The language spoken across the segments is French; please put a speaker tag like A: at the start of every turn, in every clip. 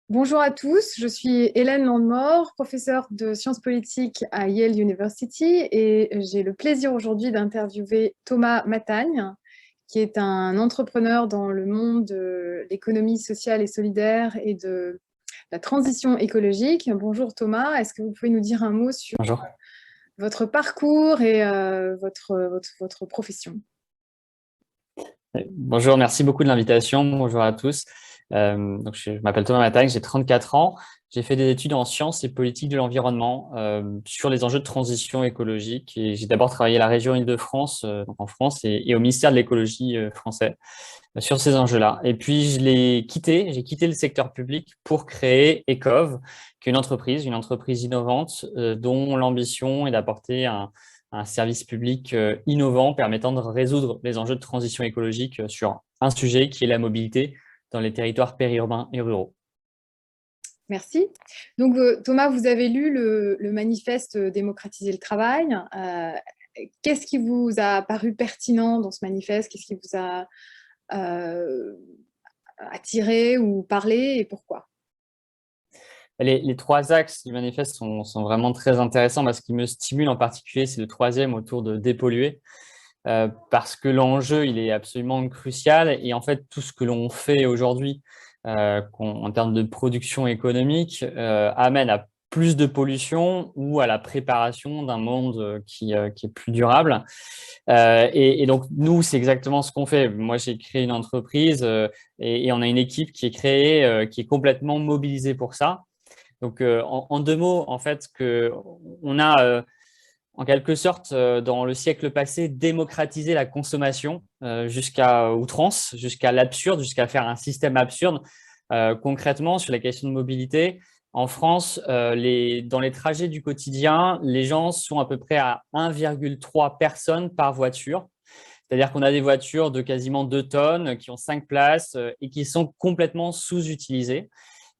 A: Bonjour à tous, je suis Hélène Landemort, professeure de sciences politiques à Yale University et j'ai le plaisir aujourd'hui d'interviewer Thomas Matagne, qui est un entrepreneur dans le monde de l'économie sociale et solidaire et de la transition écologique. Bonjour Thomas, est-ce que vous pouvez nous dire un mot sur
B: Bonjour.
A: votre parcours et votre profession?
B: Bonjour, merci beaucoup de l'invitation. Bonjour à tous. Je m'appelle Thomas Matagne, j'ai 34 ans. J'ai fait des études en sciences et politique de l'environnement sur les enjeux de transition écologique. Et j'ai d'abord travaillé à la région Île-de-France, donc en France, et au ministère de l'écologie français sur ces enjeux-là. Et puis, j'ai quitté le secteur public pour créer Ecov, qui est une entreprise innovante dont l'ambition est d'apporter un service public innovant permettant de résoudre les enjeux de transition écologique sur un sujet qui est la mobilité dans les territoires périurbains et ruraux.
A: Merci. Donc, Thomas, vous avez lu le manifeste Démocratiser le travail. Qu'est-ce qui vous a paru pertinent dans ce manifeste? Qu'est-ce qui vous a attiré ou parlé et pourquoi?
B: Les trois axes du manifeste sont vraiment très intéressants. Ce qui me stimule en particulier, c'est le troisième autour de dépolluer. Parce que l'enjeu, il est absolument crucial. Et en fait, tout ce que l'on fait aujourd'hui en termes de production économique amène à plus de pollution ou à la préparation d'un monde qui est plus durable. Et donc, nous, c'est exactement ce qu'on fait. Moi, j'ai créé une entreprise et on a une équipe qui est créée, qui est complètement mobilisée pour ça. Donc, en deux mots, en fait, on a en quelque sorte, dans le siècle passé, démocratisé la consommation jusqu'à outrance, jusqu'à l'absurde, jusqu'à faire un système absurde. Concrètement, sur la question de mobilité, en France, dans les trajets du quotidien, les gens sont à peu près à 1,3 personnes par voiture. C'est-à-dire qu'on a des voitures de quasiment 2 tonnes qui ont 5 places et qui sont complètement sous-utilisées.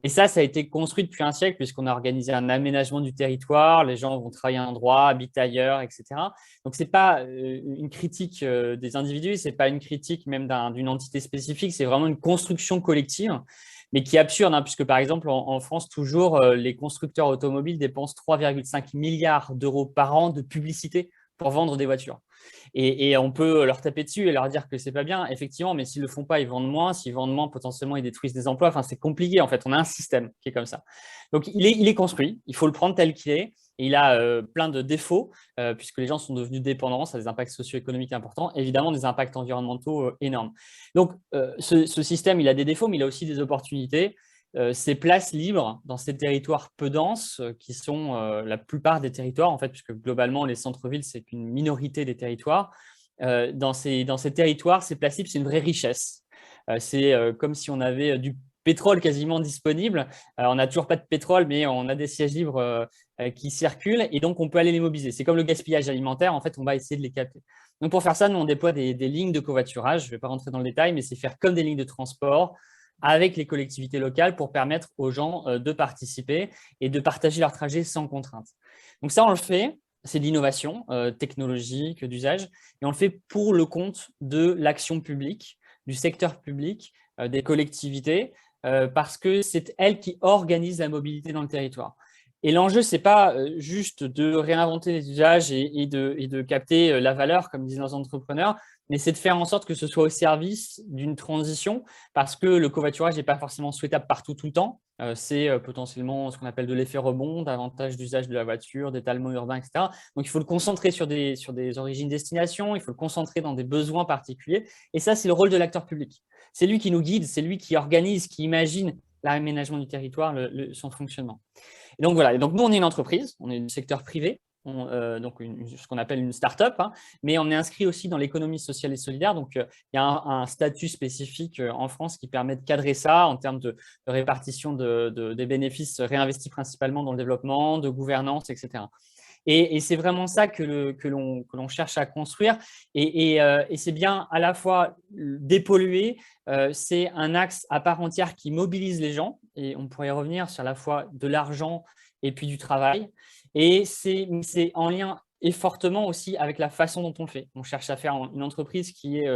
B: Et ça a été construit depuis un siècle puisqu'on a organisé un aménagement du territoire, les gens vont travailler à un endroit, habitent ailleurs, etc. Donc, ce n'est pas une critique des individus, ce n'est pas une critique même d'une entité spécifique, c'est vraiment une construction collective, mais qui est absurde, hein, puisque par exemple, en France, toujours, les constructeurs automobiles dépensent 3,5 milliards d'euros par an de publicité pour vendre des voitures. Et on peut leur taper dessus et leur dire que c'est pas bien, effectivement, mais s'ils le font pas, ils vendent moins. S'ils vendent moins, potentiellement, ils détruisent des emplois. Enfin, c'est compliqué, en fait. On a un système qui est comme ça. Donc, il est construit. Il faut le prendre tel qu'il est. Et il a plein de défauts, puisque les gens sont devenus dépendants. Ça a des impacts socio-économiques importants. Évidemment, des impacts environnementaux énormes. Donc, ce système, il a des défauts, mais il a aussi des opportunités. Ces places libres dans ces territoires peu denses, qui sont la plupart des territoires, en fait, puisque globalement, les centres-villes, c'est qu'une minorité des territoires. Dans ces territoires, ces places libres, c'est une vraie richesse. C'est comme si on avait du pétrole quasiment disponible. On n'a toujours pas de pétrole, mais on a des sièges libres qui circulent et donc on peut aller les mobiliser. C'est comme le gaspillage alimentaire, en fait, on va essayer de les capter. Donc pour faire ça, nous, on déploie des lignes de covoiturage. Je ne vais pas rentrer dans le détail, mais c'est faire comme des lignes de transport avec les collectivités locales pour permettre aux gens de participer et de partager leur trajet sans contrainte. Donc ça, on le fait, c'est de l'innovation technologique, d'usage, et on le fait pour le compte de l'action publique, du secteur public, des collectivités, parce que c'est elles qui organisent la mobilité dans le territoire. Et l'enjeu, ce n'est pas juste de réinventer les usages et de capter la valeur, comme disent nos entrepreneurs, mais c'est de faire en sorte que ce soit au service d'une transition, parce que le covoiturage n'est pas forcément souhaitable partout tout le temps. C'est potentiellement ce qu'on appelle de l'effet rebond, davantage d'usage de la voiture, d'étalement urbain, etc. Donc, il faut le concentrer sur des origines-destinations, il faut le concentrer dans des besoins particuliers. Et ça, c'est le rôle de l'acteur public. C'est lui qui nous guide, c'est lui qui organise, qui imagine l'aménagement du territoire, son fonctionnement. Et donc, voilà. Et donc, nous, on est une entreprise, on est du secteur privé. Donc ce qu'on appelle une start-up, hein, mais on est inscrit aussi dans l'économie sociale et solidaire. Donc, il y a un statut spécifique en France qui permet de cadrer ça en termes de répartition des bénéfices réinvestis principalement dans le développement, de gouvernance, etc. Et c'est vraiment ça que l'on cherche à construire. Et c'est bien à la fois dépolluer, c'est un axe à part entière qui mobilise les gens. Et on pourrait y revenir sur à la fois de l'argent et puis du travail. Et c'est en lien et fortement aussi avec la façon dont on le fait. On cherche à faire une entreprise qui est,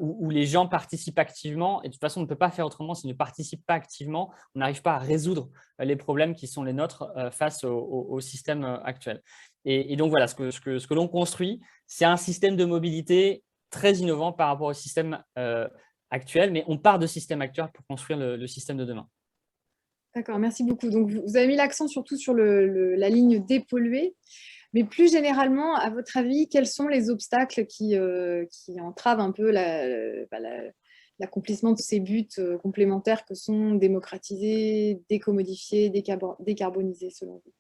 B: où les gens participent activement. Et de toute façon, on ne peut pas faire autrement s'ils ne participent pas activement. On n'arrive pas à résoudre les problèmes qui sont les nôtres face au système actuel. Et donc, voilà, ce que l'on construit, c'est un système de mobilité très innovant par rapport au système actuel. Mais on part de système actuel pour construire le système de demain.
A: D'accord, merci beaucoup. Donc, vous avez mis l'accent surtout sur la ligne dépolluée. Mais plus généralement, à votre avis, quels sont les obstacles qui entravent un peu l'accomplissement de ces buts complémentaires que sont démocratiser, décommodifier, décarboniser, selon vous?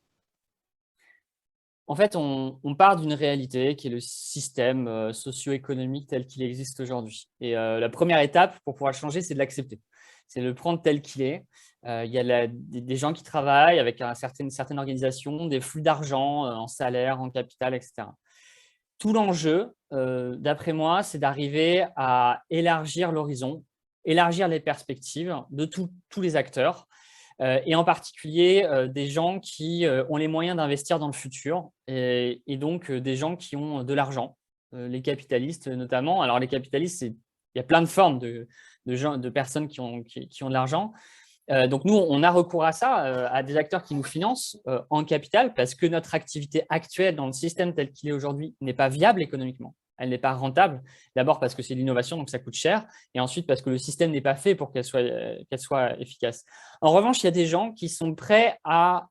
B: En fait, on part d'une réalité qui est le système socio-économique tel qu'il existe aujourd'hui. Et la première étape pour pouvoir le changer, c'est de l'accepter. C'est de le prendre tel qu'il est. Il y a des gens qui travaillent avec une certaine organisation, des flux d'argent en salaire, en capital, etc. Tout l'enjeu, d'après moi, c'est d'arriver à élargir l'horizon, élargir les perspectives de tous les acteurs, et en particulier des gens qui ont les moyens d'investir dans le futur, et donc des gens qui ont de l'argent, les capitalistes notamment. Alors les capitalistes, il y a plein de formes de personnes qui ont de l'argent. Donc nous, on a recours à ça, à des acteurs qui nous financent en capital, parce que notre activité actuelle dans le système tel qu'il est aujourd'hui n'est pas viable économiquement. Elle n'est pas rentable. D'abord parce que c'est l'innovation, donc ça coûte cher. Et ensuite parce que le système n'est pas fait pour qu'elle soit efficace. En revanche, il y a des gens qui sont prêts à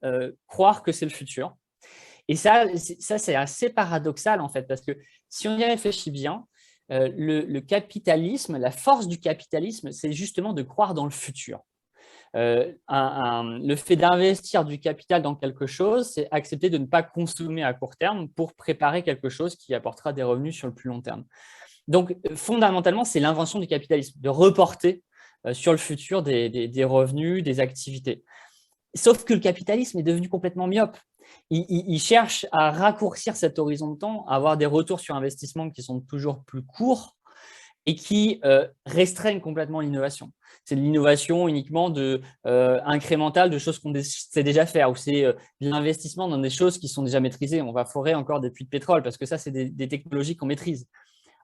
B: croire que c'est le futur. Et ça, c'est assez paradoxal en fait, parce que si on y réfléchit bien, le capitalisme, la force du capitalisme, c'est justement de croire dans le futur. Le fait d'investir du capital dans quelque chose, c'est accepter de ne pas consommer à court terme pour préparer quelque chose qui apportera des revenus sur le plus long terme. Donc, fondamentalement, c'est l'invention du capitalisme, de reporter sur le futur des revenus, des activités. Sauf que le capitalisme est devenu complètement myope. Il cherche à raccourcir cet horizon de temps, à avoir des retours sur investissement qui sont toujours plus courts et qui restreignent complètement l'innovation. C'est de l'innovation uniquement incrémentale de choses qu'on sait déjà faire, ou c'est de l'investissement dans des choses qui sont déjà maîtrisées. On va forer encore des puits de pétrole parce que ça, c'est des technologies qu'on maîtrise.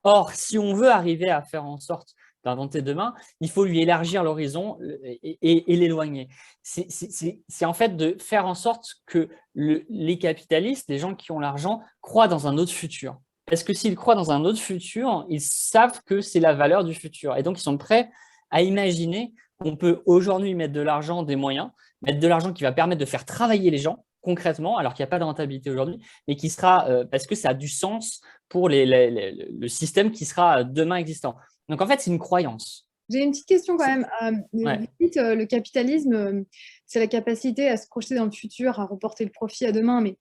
B: Or, si on veut arriver à faire en sorte d'inventer demain, il faut lui élargir l'horizon et l'éloigner. C'est en fait de faire en sorte que les capitalistes, les gens qui ont l'argent, croient dans un autre futur. Parce que s'ils croient dans un autre futur, ils savent que c'est la valeur du futur. Et donc, ils sont prêts à imaginer qu'on peut aujourd'hui mettre de l'argent, des moyens, mettre de l'argent qui va permettre de faire travailler les gens concrètement, alors qu'il n'y a pas de rentabilité aujourd'hui, mais qui sera, parce que ça a du sens pour le système qui sera demain existant. Donc, en fait, c'est une croyance.
A: J'ai une petite question quand même.
B: Ouais.
A: Vous dites le capitalisme, c'est la capacité à se projeter dans le futur, à reporter le profit à demain. Mais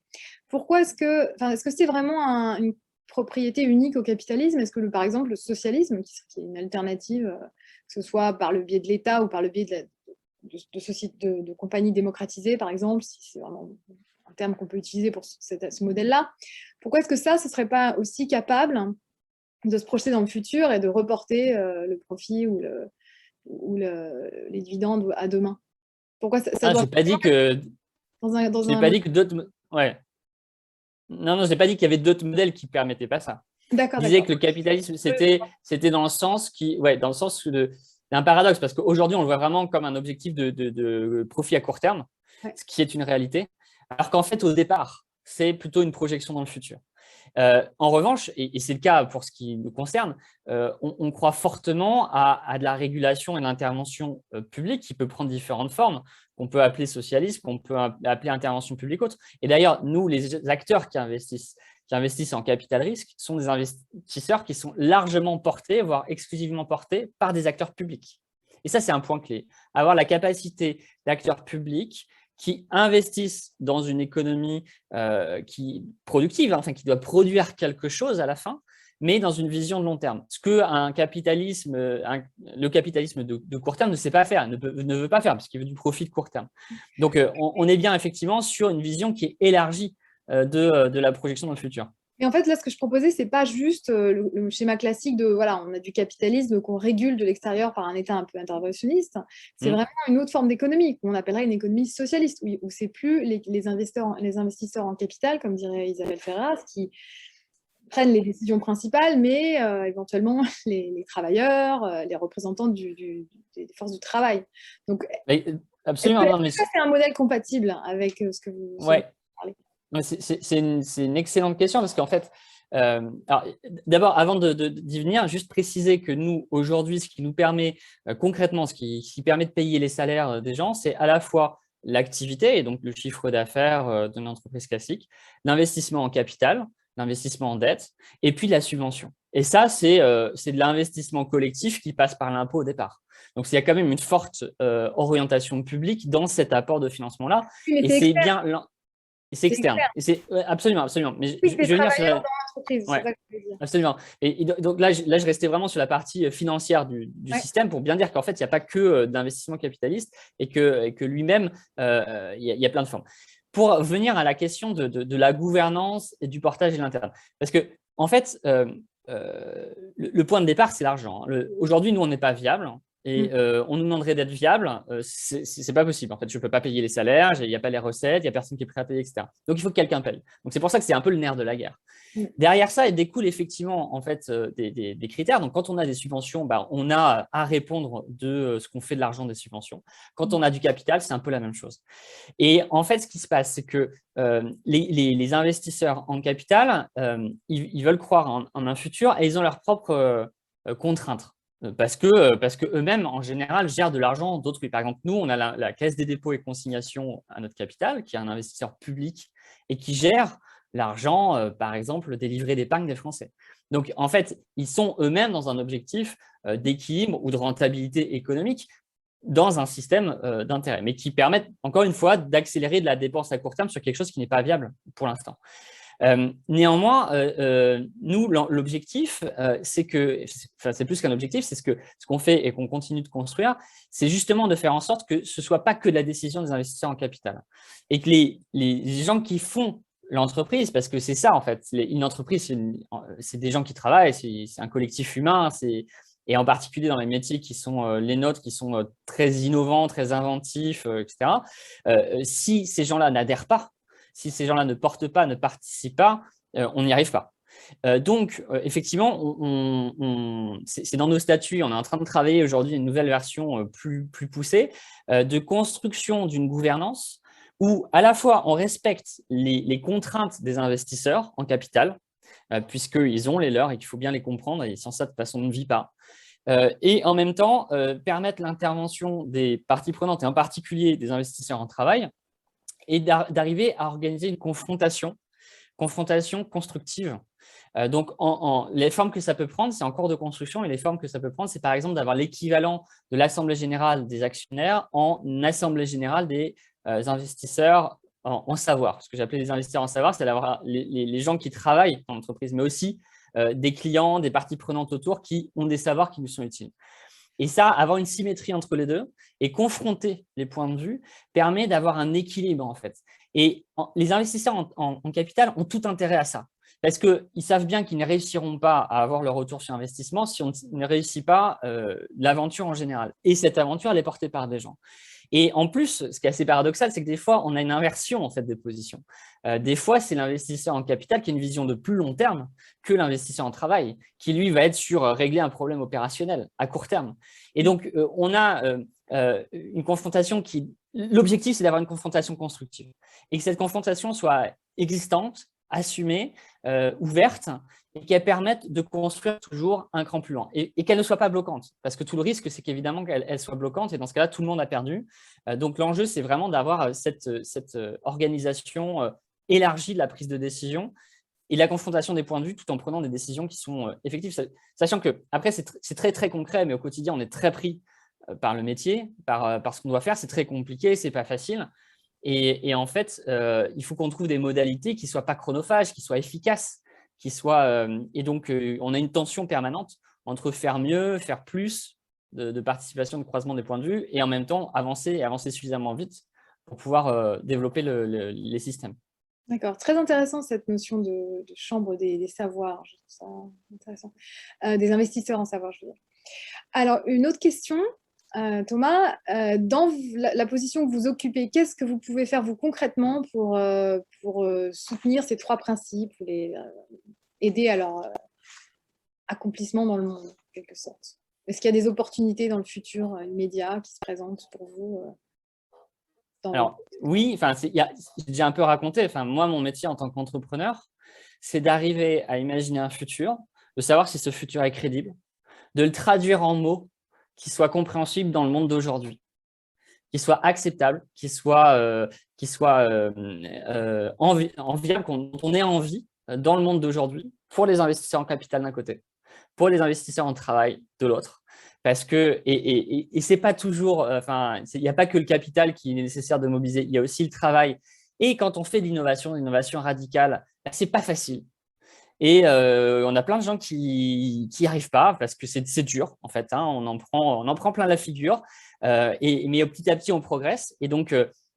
A: pourquoi est-ce que c'est vraiment une propriété unique au capitalisme? Est-ce que, par exemple, le socialisme, qui est une alternative, que ce soit par le biais de l'État ou par le biais de compagnies démocratisées, par exemple, si c'est vraiment un terme qu'on peut utiliser pour ce modèle-là, pourquoi est-ce que ça ne serait pas aussi capable de se projeter dans le futur et de reporter le profit ou les dividendes à demain? Pourquoi ça doit
B: J'ai pas dit que
A: dans
B: pas dit que d'autres. Ouais. Non, j'ai pas dit qu'il y avait d'autres modèles qui permettaient pas ça.
A: D'accord,
B: Je disais
A: d'accord.
B: que le capitalisme, c'était dans le sens d'un paradoxe, parce qu'aujourd'hui, on le voit vraiment comme un objectif de profit à court terme,
A: Ouais.
B: ce qui est une réalité, alors qu'en fait, au départ, c'est plutôt une projection dans le futur. En revanche, et c'est le cas pour ce qui nous concerne, on croit fortement à de la régulation et de l'intervention publique qui peut prendre différentes formes, qu'on peut appeler socialisme, qu'on peut appeler intervention publique autre. Et d'ailleurs, nous, les acteurs qui investissent en capital risque sont des investisseurs qui sont largement portés, voire exclusivement portés par des acteurs publics. Et ça, c'est un point clé. Avoir la capacité d'acteurs publics qui investissent dans une économie qui productive, enfin, qui doit produire quelque chose à la fin, mais dans une vision de long terme. Ce que le capitalisme de court terme ne sait pas faire, ne veut pas faire, parce qu'il veut du profit de court terme. Donc, on est bien effectivement sur une vision qui est élargie de la projection dans le futur.
A: Et en fait, là, ce que je proposais, c'est pas juste le schéma classique de, voilà, on a du capitalisme qu'on régule de l'extérieur par un État un peu interventionniste. C'est
B: Mm.
A: vraiment une autre forme d'économie qu'on appellerait une économie socialiste, où c'est plus les investisseurs en capital, comme dirait Isabelle Ferraz, qui prennent les décisions principales, mais éventuellement les travailleurs, les représentants des forces du travail. Donc,
B: Mais,
A: est-ce
B: absolument,
A: que
B: non, mais
A: ça, c'est un modèle compatible avec ce dont
B: ouais.
A: vous parlez?
B: Ouais, c'est une excellente question parce qu'en fait, alors, d'abord, avant d'y venir, juste préciser que nous, aujourd'hui, ce qui nous permet concrètement, ce qui permet de payer les salaires des gens, c'est à la fois l'activité et donc le chiffre d'affaires d'une entreprise classique, l'investissement en capital, l'investissement en dette et puis la subvention. Et ça, c'est de l'investissement collectif qui passe par l'impôt au départ. Donc, il y a quand même une forte orientation publique dans cet apport de financement-là.
A: Oui, mais
B: Et
A: c'est
B: c'est
A: externe.
B: bien c'est
A: C'est
B: externe.
A: externe.
B: Et ouais, absolument, absolument. Mais
A: Oui,
B: je
A: c'est
B: vais venir sur
A: travailleurs
B: la…
A: dans l'entreprise, c'est
B: Ouais,
A: ça que je veux dire.
B: absolument. Et donc là, je restais vraiment sur la partie financière du
A: Ouais.
B: système pour bien dire qu'en fait, il n'y a pas que d'investissement capitaliste et que lui-même, il y a plein de formes. Pour venir à la question de la gouvernance et du portage et de l'interne. Parce que, en fait, le point de départ, c'est l'argent. Aujourd'hui, nous, on n'est pas viable. Et
A: Mm.
B: on nous demanderait d'être viable, c'est pas possible. En fait, je peux pas payer les salaires, il n'y a pas les recettes, il n'y a personne qui est prêt à payer, etc. Donc, il faut que quelqu'un paye. Donc, c'est pour ça que c'est un peu le nerf de la guerre.
A: Mm.
B: Derrière ça, il découle effectivement en fait, des critères. Donc, quand on a des subventions, bah, on a à répondre de ce qu'on fait de l'argent des subventions. Quand on a du capital, c'est un peu la même chose. Et en fait, ce qui se passe, c'est que les investisseurs en capital, ils veulent croire en un futur et ils ont leurs propres contraintes. Parce que eux-mêmes, en général, gèrent de l'argent d'autres. Par exemple, nous, on a la Caisse des dépôts et consignations à notre capital, qui est un investisseur public et qui gère l'argent, par exemple, des livrets d'épargne des Français. Donc, en fait, ils sont eux-mêmes dans un objectif d'équilibre ou de rentabilité économique dans un système d'intérêt, mais qui permettent, encore une fois, d'accélérer de la dépense à court terme sur quelque chose qui n'est pas viable pour l'instant. Néanmoins, nous, l'objectif, c'est que, enfin, c'est plus qu'un objectif, c'est ce qu'on fait et qu'on continue de construire, c'est justement de faire en sorte que ce ne soit pas que de la décision des investisseurs en capital. Et que les gens qui font l'entreprise, parce que c'est ça en fait, une entreprise, c'est des gens qui travaillent, c'est un collectif humain, et en particulier dans les métiers qui sont les nôtres, qui sont très innovants, très inventifs, etc. Si ces gens-là n'adhèrent pas, si ces gens-là ne portent pas, ne participent pas, on n'y arrive pas. Donc, effectivement, c'est dans nos statuts, on est en train de travailler aujourd'hui une nouvelle version plus poussée de construction d'une gouvernance où à la fois on respecte les contraintes des investisseurs en capital, puisqu'ils ont les leurs et qu'il faut bien les comprendre, et sans ça, de toute façon, on ne vit pas. Et en même temps, permettre l'intervention des parties prenantes, et en particulier des investisseurs en travail, et d'arriver à organiser une confrontation constructive. Donc, les formes que ça peut prendre, c'est en cours de construction, et les formes que ça peut prendre, c'est par exemple d'avoir l'équivalent de l'Assemblée générale des actionnaires en Assemblée générale des investisseurs en savoir. Ce que j'appelais les investisseurs en savoir, c'est d'avoir les gens qui travaillent dans l'entreprise, mais aussi des clients, des parties prenantes autour qui ont des savoirs qui nous sont utiles. Et ça, avoir une symétrie entre les deux et confronter les points de vue permet d'avoir un équilibre en fait. Et les investisseurs en capital ont tout intérêt à ça. Parce qu'ils savent bien qu'ils ne réussiront pas à avoir leur retour sur investissement si on ne réussit pas l'aventure en général. Et cette aventure, elle est portée par des gens. Et en plus, ce qui est assez paradoxal, c'est que des fois, on a une inversion en fait, des positions. Des fois, c'est l'investisseur en capital qui a une vision de plus long terme que l'investisseur en travail, qui lui va être sur régler un problème opérationnel à court terme. Et donc, on a une confrontation qui… L'objectif, c'est d'avoir une confrontation constructive et que cette confrontation soit existante, assumée, ouverte, et qu'elle permette de construire toujours un cran plus loin et qu'elle ne soit pas bloquante. Parce que tout le risque, c'est qu'évidemment qu'elle soit bloquante et dans ce cas-là, tout le monde a perdu. Donc, l'enjeu, c'est vraiment d'avoir cette organisation élargie de la prise de décision et la confrontation des points de vue tout en prenant des décisions qui sont effectives. Sachant que, après, c'est très, très concret, mais au quotidien, on est très pris par le métier, par ce qu'on doit faire. C'est très compliqué, c'est pas facile. Et en fait, il faut qu'on trouve des modalités qui ne soient pas chronophages, qui soient efficaces, et donc, on a une tension permanente entre faire mieux, faire plus de participation, de croisement des points de vue, et en même temps avancer suffisamment vite pour pouvoir développer les systèmes.
A: D'accord, très intéressant cette notion de chambre des savoirs, je trouve ça intéressant. Des investisseurs en savoir, je veux dire. Alors, une autre question, Thomas, dans la position que vous occupez, qu'est-ce que vous pouvez faire, vous, concrètement, pour soutenir ces trois principes, ou les aider à leur accomplissement dans le monde, en quelque sorte? Est-ce qu'il y a des opportunités dans le futur immédiat qui se présentent pour vous dans votre...
B: Alors, oui, enfin, j'ai déjà un peu raconté. Enfin, moi, mon métier en tant qu'entrepreneur, c'est d'arriver à imaginer un futur, de savoir si ce futur est crédible, de le traduire en mots qui soient compréhensibles dans le monde d'aujourd'hui, qui soient acceptables, enviables, dont on ait envie dans le monde d'aujourd'hui pour les investisseurs en capital d'un côté, pour les investisseurs en travail de l'autre. Parce que, et c'est pas toujours, enfin, il n'y a pas que le capital qui est nécessaire de mobiliser, il y a aussi le travail. Et quand on fait de l'innovation radicale, c'est pas facile. Et on a plein de gens qui n'y arrivent pas parce que c'est dur, en fait. Hein, on en prend plein la figure. Mais petit à petit, on progresse. Et donc,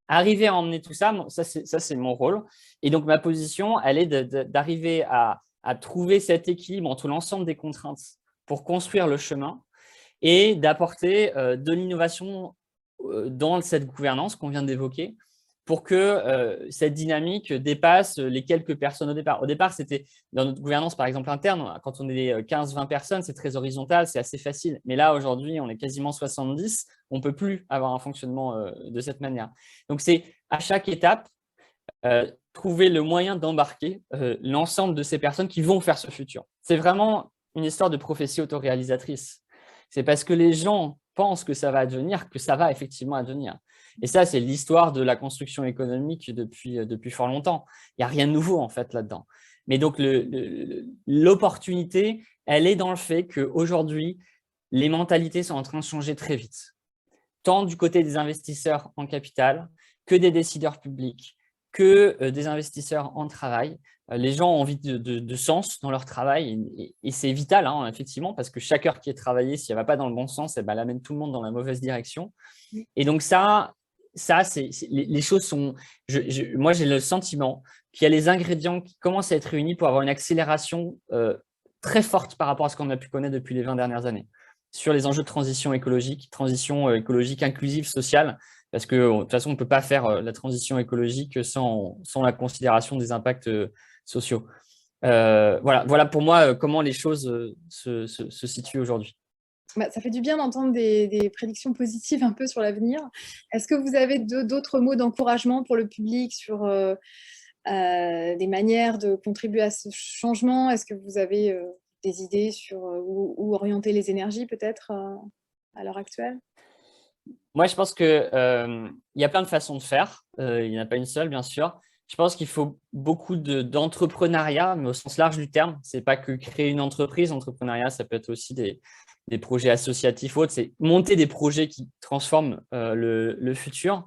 B: arriver à emmener tout ça, ça c'est mon rôle. Et donc, ma position, elle est d'arriver à trouver cet équilibre entre l'ensemble des contraintes pour construire le chemin et d'apporter de l'innovation dans cette gouvernance qu'on vient d'évoquer pour que cette dynamique dépasse les quelques personnes au départ. Au départ, c'était dans notre gouvernance, par exemple, interne, quand on est 15-20 personnes, c'est très horizontal, c'est assez facile. Mais là, aujourd'hui, on est quasiment 70, on ne peut plus avoir un fonctionnement de cette manière. Donc, c'est à chaque étape, trouver le moyen d'embarquer l'ensemble de ces personnes qui vont faire ce futur. C'est vraiment une histoire de prophétie autoréalisatrice. C'est parce que les gens pensent que ça va advenir, que ça va effectivement advenir. Et ça, c'est l'histoire de la construction économique depuis fort longtemps. Il n'y a rien de nouveau, en fait, là-dedans. Mais donc, l'opportunité, elle est dans le fait qu'aujourd'hui, les mentalités sont en train de changer très vite. Tant du côté des investisseurs en capital que des décideurs publics, que des investisseurs en travail. Les gens ont envie de sens dans leur travail et c'est vital, hein, effectivement, parce que chaque heure qui est travaillée, si elle ne va pas dans le bon sens, elle amène tout le monde dans la mauvaise direction. Et donc les choses sont… moi, j'ai le sentiment qu'il y a les ingrédients qui commencent à être réunis pour avoir une accélération très forte par rapport à ce qu'on a pu connaître depuis les 20 dernières années sur les enjeux de transition écologique inclusive, sociale, parce que de toute façon, on ne peut pas faire la transition écologique sans la considération des impacts sociaux. Voilà pour moi comment les choses se situent aujourd'hui.
A: Bah, ça fait du bien d'entendre des prédictions positives un peu sur l'avenir. Est-ce que vous avez d'autres mots d'encouragement pour le public sur des manières de contribuer à ce changement? Est-ce que vous avez des idées sur où orienter les énergies peut-être à l'heure actuelle?
B: Moi, je pense qu'il y a plein de façons de faire. Il n'y en a pas une seule, bien sûr. Je pense qu'il faut beaucoup d'entrepreneuriat, mais au sens large du terme. Ce n'est pas que créer une entreprise. L'entrepreneuriat, ça peut être aussi des projets associatifs ou autres. C'est monter des projets qui transforment le futur.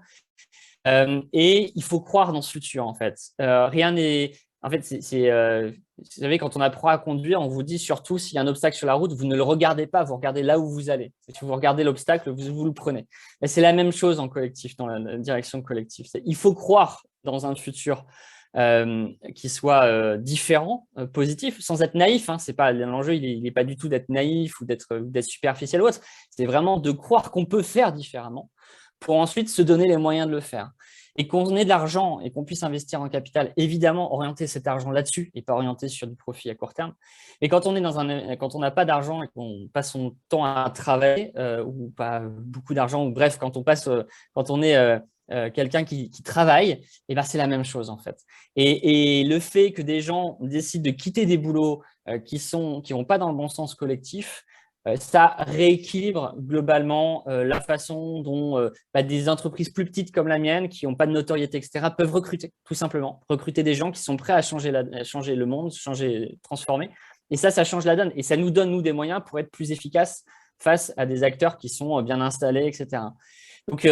B: Et il faut croire dans ce futur, en fait. Rien n'est… En fait, vous savez, quand on apprend à conduire, on vous dit surtout s'il y a un obstacle sur la route, vous ne le regardez pas, vous regardez là où vous allez. Si vous regardez l'obstacle, vous le prenez. Et c'est la même chose en collectif, dans la direction collective. Il faut croire dans un futur qui soit différent, positif, sans être naïf. Hein. L'enjeu, il n'est pas du tout d'être naïf ou d'être superficiel ou autre. C'est vraiment de croire qu'on peut faire différemment pour ensuite se donner les moyens de le faire. Et qu'on ait de l'argent et qu'on puisse investir en capital, évidemment, orienter cet argent là-dessus et pas orienter sur du profit à court terme. Mais quand on n'a pas d'argent et qu'on passe son temps à travailler, ou pas beaucoup d'argent, ou bref, quand on est quelqu'un qui travaille, et ben c'est la même chose en fait. Et le fait que des gens décident de quitter des boulots qui vont pas dans le bon sens collectif, ça rééquilibre globalement la façon dont des entreprises plus petites comme la mienne, qui n'ont pas de notoriété, etc., peuvent recruter, tout simplement. Recruter des gens qui sont prêts à changer le monde, transformer. Et ça change la donne. Et ça nous donne, nous, des moyens pour être plus efficaces face à des acteurs qui sont bien installés, etc. Donc,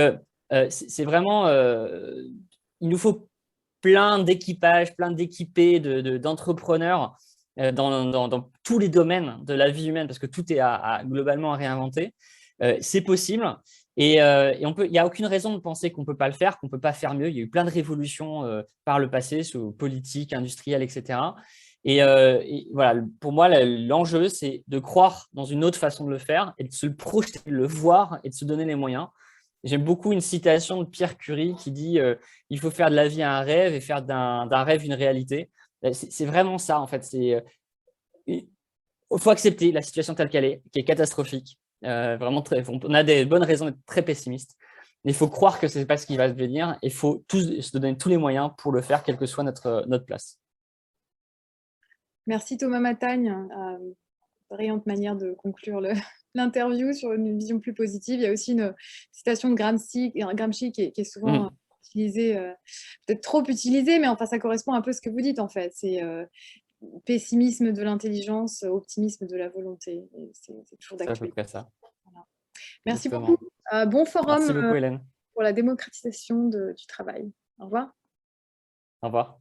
B: c'est vraiment… il nous faut plein d'équipages, plein d'équipés, d'entrepreneurs dans tous les domaines de la vie humaine, parce que tout est globalement à réinventer. C'est possible. Et il n'y a aucune raison de penser qu'on ne peut pas le faire, qu'on ne peut pas faire mieux. Il y a eu plein de révolutions par le passé, politiques, industrielles, etc. Et voilà, pour moi, l'enjeu, c'est de croire dans une autre façon de le faire et de se le projeter, de le voir et de se donner les moyens. J'aime beaucoup une citation de Pierre Curie qui dit il faut faire de la vie un rêve et faire d'un rêve une réalité. C'est vraiment ça, en fait. Il faut accepter la situation telle qu'elle est, qui est catastrophique. Vraiment on a des bonnes raisons d'être très pessimiste. Mais il faut croire que ce n'est pas ce qui va se devenir. Et il faut tous se donner tous les moyens pour le faire, quelle que soit notre place.
A: Merci Thomas Matagne. Brillante manière de conclure l'interview sur une vision plus positive. Il y a aussi une citation de Gramsci qui est souvent utilisée, peut-être trop utilisée, mais enfin ça correspond un peu à ce que vous dites en fait. C'est pessimisme de l'intelligence, optimisme de la volonté. C'est toujours
B: C'est à peu
A: d'actualité.
B: près ça.
A: Voilà. Merci
B: Justement.
A: beaucoup. Bon forum
B: Merci beaucoup, Hélène.
A: pour la démocratisation du travail. Au revoir.
B: Au revoir.